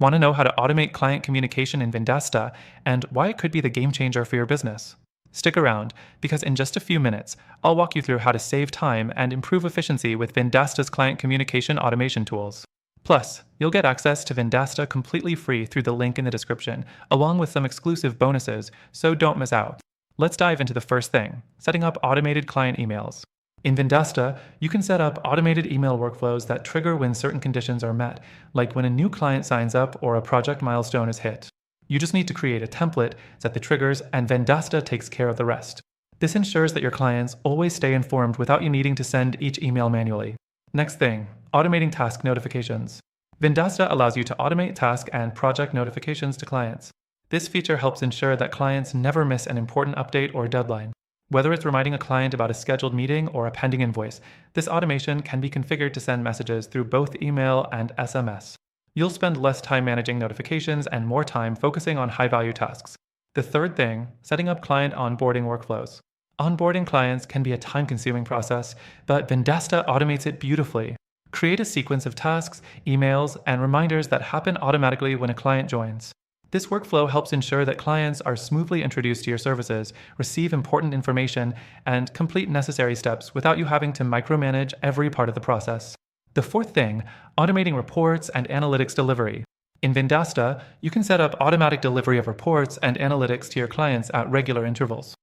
Want to know how to automate client communication in Vendasta and why it could be the game changer for your business? Stick around, because in just a few minutes, I'll walk you through how to save time and improve efficiency with Vendasta's client communication automation tools. Plus, you'll get access to Vendasta completely free through the link in the description, along with some exclusive bonuses, so don't miss out. Let's dive into the first thing, setting up automated client emails. In Vendasta, you can set up automated email workflows that trigger when certain conditions are met, like when a new client signs up or a project milestone is hit. You just need to create a template, set the triggers, and Vendasta takes care of the rest. This ensures that your clients always stay informed without you needing to send each email manually. Next thing, automating task notifications. Vendasta allows you to automate task and project notifications to clients. This feature helps ensure that clients never miss an important update or deadline. Whether it's reminding a client about a scheduled meeting or a pending invoice, this automation can be configured to send messages through both email and SMS. You'll spend less time managing notifications and more time focusing on high-value tasks. The third thing, setting up client onboarding workflows. Onboarding clients can be a time-consuming process, but Vendasta automates it beautifully. Create a sequence of tasks, emails, and reminders that happen automatically when a client joins. This workflow helps ensure that clients are smoothly introduced to your services, receive important information, and complete necessary steps without you having to micromanage every part of the process. The fourth thing, automating reports and analytics delivery. In Vendasta, you can set up automatic delivery of reports and analytics to your clients at regular intervals.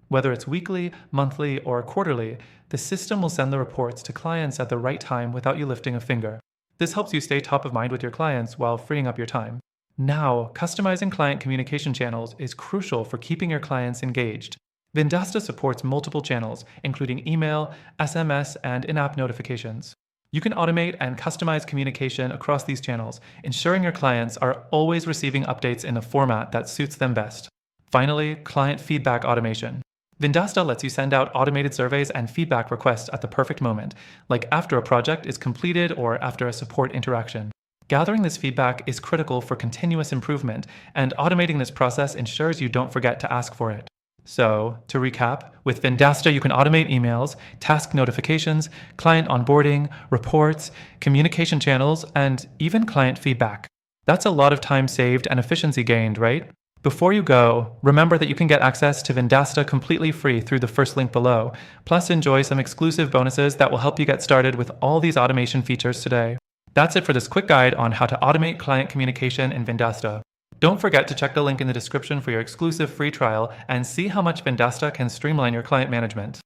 Whether it's weekly, monthly, or quarterly, the system will send the reports to clients at the right time without you lifting a finger. This helps you stay top of mind with your clients while freeing up your time. Now, customizing client communication channels is crucial for keeping your clients engaged. Vendasta supports multiple channels, including email, SMS, and in-app notifications. You can automate and customize communication across these channels, ensuring your clients are always receiving updates in a format that suits them best. Finally, client feedback automation. Vendasta lets you send out automated surveys and feedback requests at the perfect moment, like after a project is completed or after a support interaction. Gathering this feedback is critical for continuous improvement, and automating this process ensures you don't forget to ask for it. So, to recap, with Vendasta you can automate emails, task notifications, client onboarding, reports, communication channels, and even client feedback. That's a lot of time saved and efficiency gained, right? Before you go, remember that you can get access to Vendasta completely free through the first link below, plus enjoy some exclusive bonuses that will help you get started with all these automation features today. That's it for this quick guide on how to automate client communication in Vendasta. Don't forget to check the link in the description for your exclusive free trial and see how much Vendasta can streamline your client management.